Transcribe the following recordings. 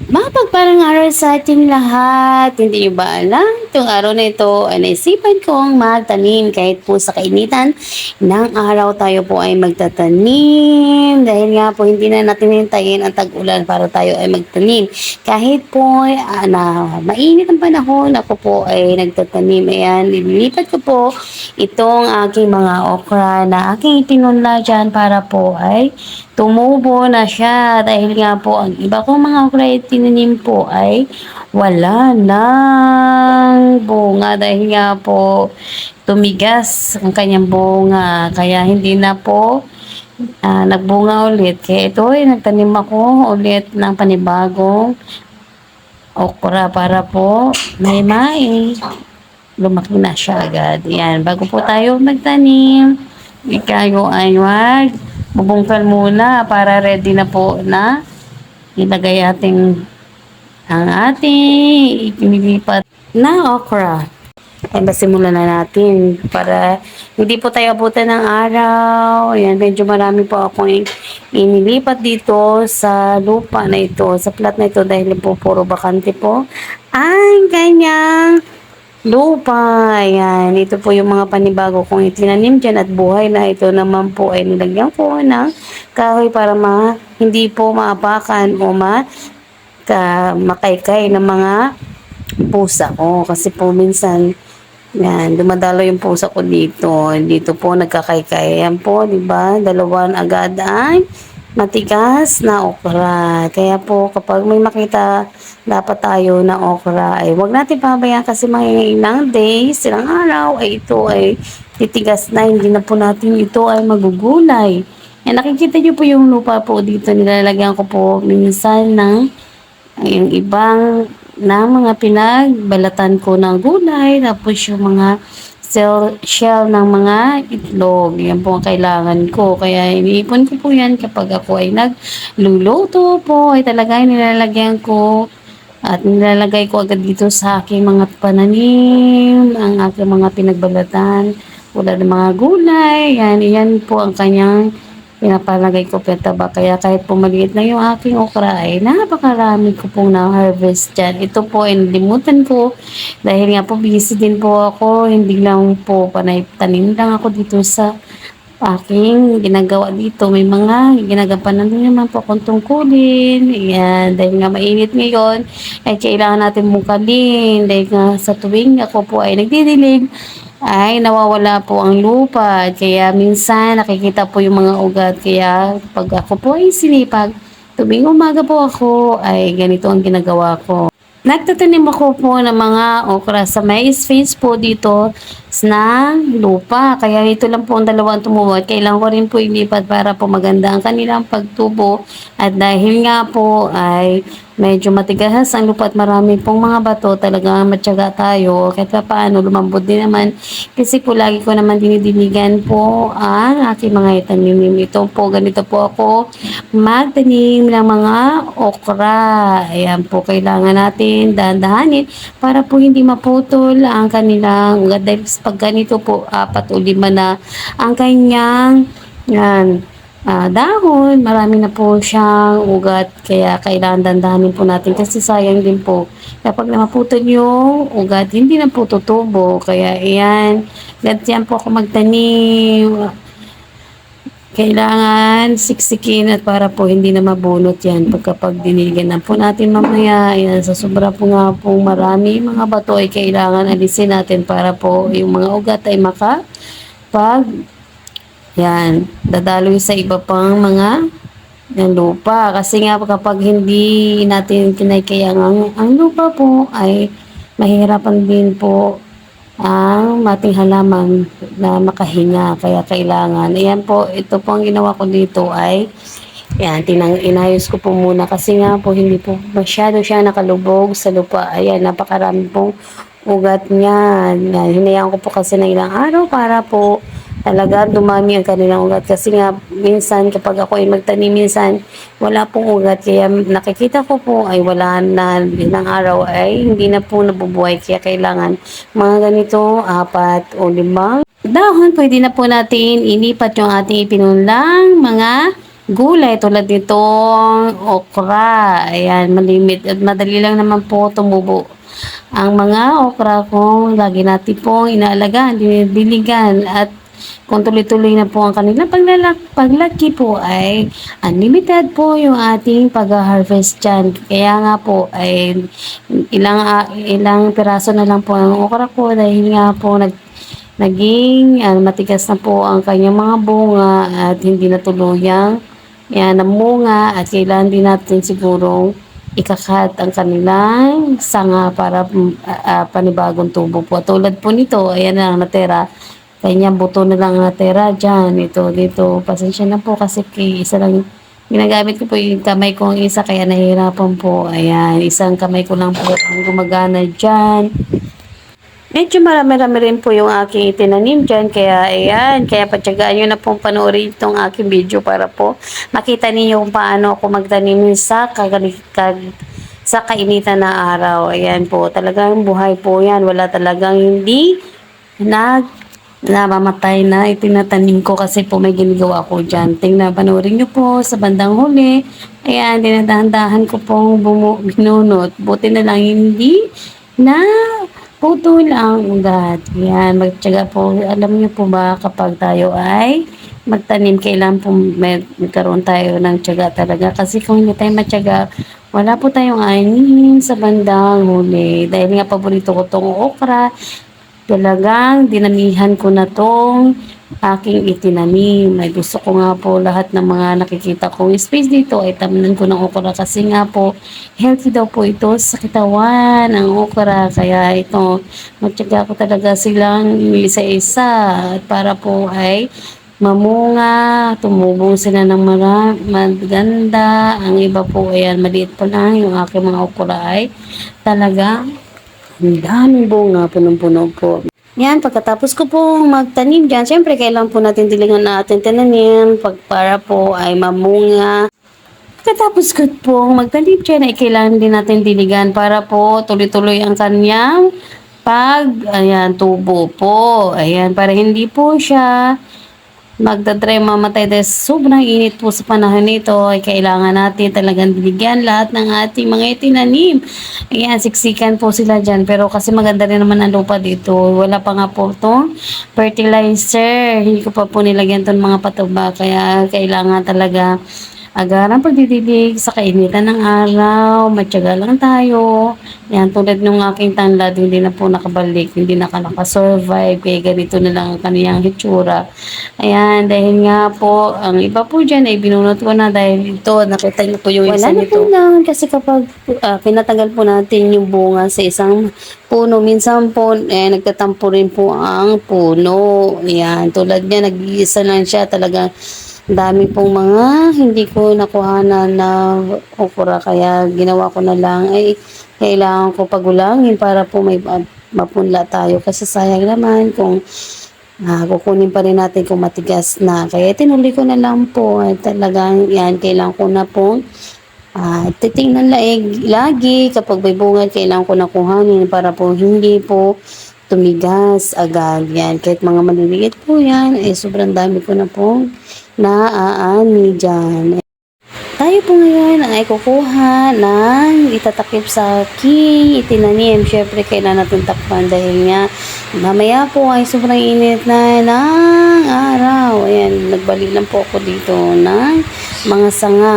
Mapagpalang araw sa ating lahat. Hindi niyo ba alam? Itong araw na ito ay naisipan kong magtanim kahit po sa kainitan ng araw tayo po ay magtatanim. Dahil nga po hindi na natin hintayin ang tag-ulan para tayo ay magtanim. Kahit po na mainit ang panahon, ako po ay nagtatanim. Ayan, nililipat ko po itong aking mga okra na aking itinunla dyan para po ay tumubo na siya dahil nga po ang iba kong mga okra tinanim po ay wala ng bunga dahil nga po tumigas ang kanyang bunga kaya hindi na po nagbunga ulit. Kaya ito ay nagtanim ako ulit ng panibagong okra para po may lumaki na siya agad. Yan, bago po tayo magtanim, ikayo ay bubungkal muna para ready na po na ilagay ang ating inilipat na okra. Ay, simulan na natin para hindi po tayo abutan ng araw. Ayan, medyo marami po akong inilipat dito sa lupa na ito, sa plat na ito dahil po puro bakante po ang kanyang lupa. Ayan, ito po yung mga panibago kong itinanim dyan at buhay na ito naman po ay nilagyan ko ng kahoy para hindi po maapakan o makaykay ng mga pusa ko. Kasi po minsan, yan, dumadalo yung pusa ko dito. Dito po nagkakaykay. Yan po, di ba? Dalawan agad ay matigas na okra. Kaya po kapag may makita dapat tayo na okra ay wag natin pabayaan kasi mga ilang days, ilang araw ay ito ay titigas na. Hindi na po natin ito ay magugulay. Yan, nakikita niyo po yung lupa po dito. Nilalagyan ko po minsan ng yung ibang mga pinagbalatan ko ng gulay, tapos yung mga shell ng mga itlog. Yan po ang kailangan ko. Kaya iniipon ko po yan kapag ako ay nagluluto po. Ay talaga nilalagyan ko at nilalagay ko agad dito sa aking mga pananim, ang aking mga pinagbalatan. Wala ng mga gulay. Yan po ang kanyang pinapalagay ko petaba. Kaya kahit po maliit na yung aking okra ay napakarami ko pong na-harvest dyan. Ito po ay nalimutan ko dahil nga po busy din po ako. Hindi lang po panay tanim lang ako dito sa aking ginagawa dito. May mga ginagampanan din naman po akong tungkulin. Ayan, dahil nga mainit ngayon ay kailangan natin bukalin. Dahil nga sa tuwing ako po ay nagdidilig ay nawawala po ang lupa. Kaya minsan nakikita po yung mga ugat. Kaya pag ako po ay sinipag, tuwing umaga po ako ay ganito ang ginagawa ko. Nagtatanim ako po ng mga okra sa may space po dito na lupa. Kaya ito lang po ang dalawang tumubo. Kailangan ko rin po ilipat para po maganda ang kanilang pagtubo. At dahil nga po ay medyo matigas ang lupa at marami pong mga bato, talaga matyaga tayo. Kahit pa paano, lumambot din naman. Kasi po lagi ko naman dinidiligan po ang aking mga itanim. Ito po, ganito po ako magtanim ng mga okra. Ayan po, kailangan natin dahan-dahanin para po hindi maputol ang kanilang ugat. Dahil pag ganito po, 4 o 5 na ang kanyang dahon, marami na po siyang ugat, kaya kailangan dandahanin po natin kasi sayang din po kapag maputol yung ugat, hindi na po tutubo. Kaya ayan, ganyan po ako magtanim. Kailangan siksikin at para po hindi na mabunot yan pagkapag diniligan na po natin mamaya. Ayan, sa sobra po nga po marami mga bato ay kailangan alisin natin para po yung mga ugat ay dadaloy sa iba pang mga lupa. Kasi nga kapag hindi natin kinaykayang ang lupa po ay mahirapan din po ang mating halaman na makahinga. Kaya kailangan. Ayan po, ito po ang ginawa ko dito ay inayos ko po muna kasi nga po hindi po masyado siya nakalubog sa lupa. Ayan, napakarami pong ugat niya. Hinayaan ko po kasi ng ilang araw para po talaga dumami ang kanilang ugat. Kasi nga minsan kapag ako ay magtanim, minsan wala pong ugat. Kaya nakikita ko po ay wala na ilang araw ay hindi na po nabubuhay. Kaya kailangan mga ganito 4 o 5 dahon. Pwede na po natin ilipat yung ating ipinunlang mga gulay tulad nitong okra. Ayan, malimit at madali lang naman po tumubo. Ang mga okra kung lagi natin pong inaalagaan, dinidiligan at kung tuloy-tuloy na po ang kanilang paglaki po ay unlimited po yung ating pag-harvest dyan. Kaya nga po ay ilang piraso na lang po ang okra ko dahil nga po naging matigas na po ang kanyang mga bunga at hindi na tuluyang namunga at kailangan din natin sigurong ikakat ang kanilang sanga para panibagong tubo po. Tulad po nito, ayan na lang natera. Kanyang buto na lang natera dyan. Ito, dito. Pasensya na po kasi isa lang ginagamit ko po yung kamay ko ang isa kaya nahihirapan po. Ayan, isang kamay ko lang po ang gumagana dyan. Medyo marami-rami rin po yung aking itinanim dyan. Kaya ayan, kaya patyagaan nyo na pong panoorin itong aking video para po makita ninyo kung paano ako magtanim sa kainitan na araw. Ayan po, talagang buhay po yan. Wala talagang hindi namamatay na itinatanim ko kasi po may ginagawa ko dyan. Tingnan, panoorin nyo po sa bandang huli. Ayan, dinadahan-dahan ko pong binunot. Buti na lang hindi na putol ang ugat. Yan, magtiyaga po. Alam niyo po ba kapag tayo ay magtanim, kailan po magkaroon tayo ng tiyaga talaga. Kasi kung hindi tayo matyaga, wala po tayong anin sa bandang huli. Dahil nga paborito ko tong okra, talagang dinamihan ko na tong aking itinanim. Ay gusto ko nga po lahat ng mga nakikita kong space dito ay tamnan ko ng okra kasi nga po healthy daw po ito sa katawan ang okra. Kaya ito, magtyaga ko talaga silang isa-isa at para po ay mamunga, tumubo sila ng maganda. Ang iba po, ayan, maliit pa lang yung aking mga okra ay talaga ang daming bunga, punong-puno po. Yan, pagkatapos ko po magtanim dyan, syempre kailangan po natin dilingan na ating tinanim para po ay mamunga. Pagkatapos ko po magtanim dyan, ay kailangan din natin diligan para po tuloy-tuloy ang kanyang tubo po. Ayan, para hindi po siya magdadry mamatay dahil sobrang init po sa panahon nito ay kailangan natin talagang diligyan lahat ng ating mga itinanim. Ayan, siksikan po sila dyan pero kasi maganda rin naman ang lupa dito. Wala pa nga po itong fertilizer. Hindi ko pa po nilagyan itong mga patuba kaya kailangan talaga agarang pagdidilig sa kainitan ng araw, matyaga lang tayo. Yan, tulad nung aking tanlad, hindi na po nakabalik, hindi na nakasurvive, kaya ganito na lang ang kaniyang hitsura. Ayan, dahil nga po, ang iba po dyan ay binunot ko na dahil ito, nakita niyo po yung isa nito. Wala na po lang, kasi kapag pinatagal po natin yung bunga sa isang puno, minsan po, nagtatampo rin po ang puno. Ayan, tulad niya, nag-iisa lang siya talaga. Dami pong mga hindi ko nakuhanan na okra kaya ginawa ko na lang ay kailangan ko pagulangin para po may mapunla tayo kasi sayang naman kung kukunin pa rin natin kung matigas na kaya tinuloy ko na lang po at talagang yan kailangan ko na po titingnan lagi kapag may bunga kailangan ko na kuhanin para po hindi po tumigas agad yan kahit mga maliliit po yan sobrang dami ko na po naaani dyan. Tayo po ngayon ay kukuha ng itatakip sa aking itinanim. Siyempre, kailangan natin takpan dahil nga mamaya po ay sobrang init na ng araw. Ayan, nagbalik lang po ako dito ng mga sanga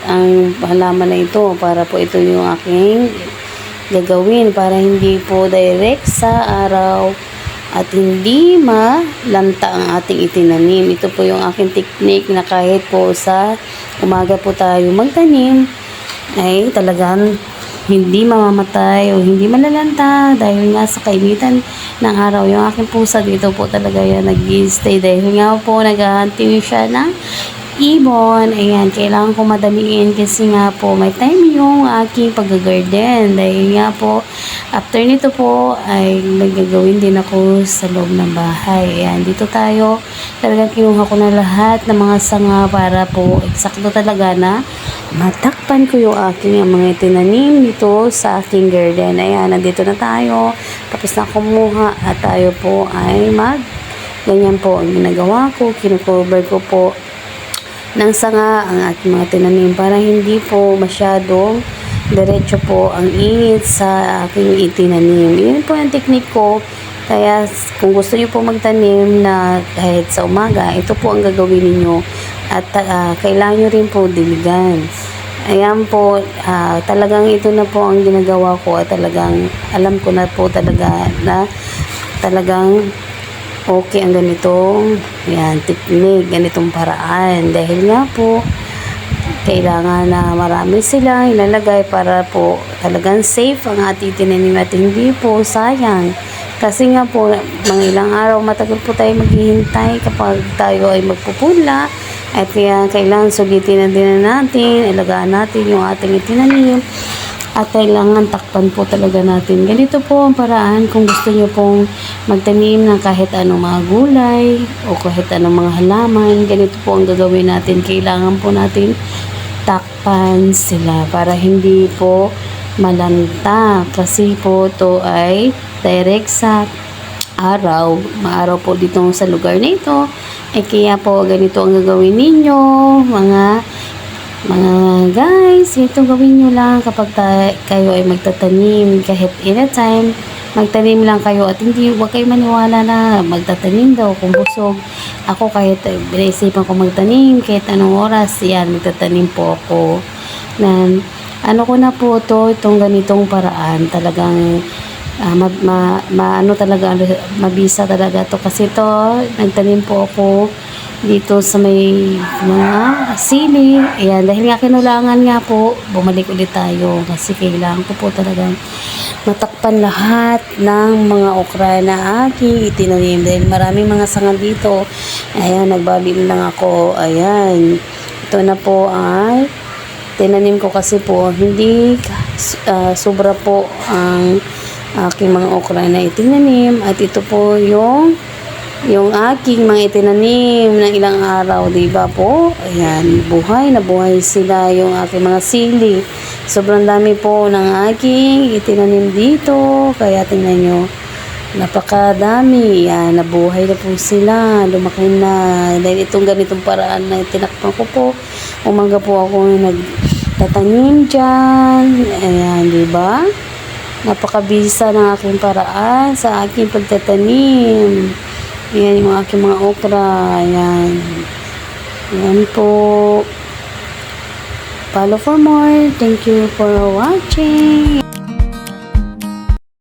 ang halaman na ito para po ito yung aking gagawin para hindi po direct sa araw at hindi malanta ang ating itinanim. Ito po yung aking technique na kahit po sa umaga po tayo magtanim ay talagang hindi mamamatay o hindi malalanta dahil nga sa kainitan ng araw. Yung aking pusa dito po talaga yan nag-stay dahil nga po nag-hunting siya ng ibon. Ayan, kailangan ko madaliin kasi nga po may time yung aking pag-garden dahil nga po after nito po ay nagagawin din ako sa loob ng bahay. Ayan, dito tayo talagang kinuha ko na lahat ng mga sanga para po eksakto talaga na matakpan ko yung aking mga tinanim dito sa aking garden. Ayan, nandito na tayo tapos na kumuha at tayo po ay Ganyan po ang ginagawa ko. Kinukover ko po ng sanga ang aking mga tinanim para hindi po masyadong diretso po ang init sa aking itinanim. Yun po ang technique ko. Kaya kung gusto niyo po magtanim na kahit sa umaga, ito po ang gagawin niyo at kailangan niyo rin po diligan. Ayan po, talagang ito na po ang ginagawa ko at talagang alam ko na po talaga na talagang okay ang ganitong technique, ganitong paraan. Dahil nga po, kailangan na marami sila ilalagay para po talagang safe ang ating tinanim at hindi po sayang. Kasi nga po, mga ilang araw matagal po tayo maghihintay kapag tayo ay magpupula. At kaya kailangan sulitin na din natin, ilagaan natin yung ating itinanim. At kailangan takpan po talaga natin. Ganito po ang paraan kung gusto nyo pong magtanim ng kahit anong mga gulay o kahit anong mga halaman. Ganito po ang gagawin natin. Kailangan po natin takpan sila para hindi po malanta. Kasi po ito ay direct sa araw. Maaraw po dito sa lugar na ito. Kaya po ganito ang gagawin ninyo mga guys, ito gawin nyo lang kapag kayo ay magtatanim kahit anytime, magtanim lang kayo at huwag kayo maniwala na magtatanim daw kung busog. Ako kahit binaisipan ko magtanim kahit anong oras, yan, magtatanim po ako. Ano ko na po itong ganitong paraan, talagang mabisa talaga to kasi nagtanim po ako dito sa may mga sili. Ayan, dahil nga kinulangan nga po, bumalik ulit tayo kasi kailangan ko po talagang matakpan lahat ng mga okra na aking itinanim dahil maraming mga sanga dito. Ayan, nagbalin lang ako. Ayan, ito na po ay tinanim ko kasi po hindi sobra po ang aking mga okra na itinanim at ito po yung aking mga itinanim ng ilang araw, diba po? Ayan, buhay na buhay sila yung aking mga sili. Sobrang dami po ng aking itinanim dito. Kaya tingnan nyo, napakadami. Ayan, nabuhay na po sila. Lumaki na. Dahil itong ganitong paraan na tinakpan ko po. Umaga po ako nagtatanim dyan. Ayan, diba? Napakabisa ng aking paraan sa aking pagtatanim. Ayan yung aking mga okra. Ayan. Ayan po. Follow for more. Thank you for watching.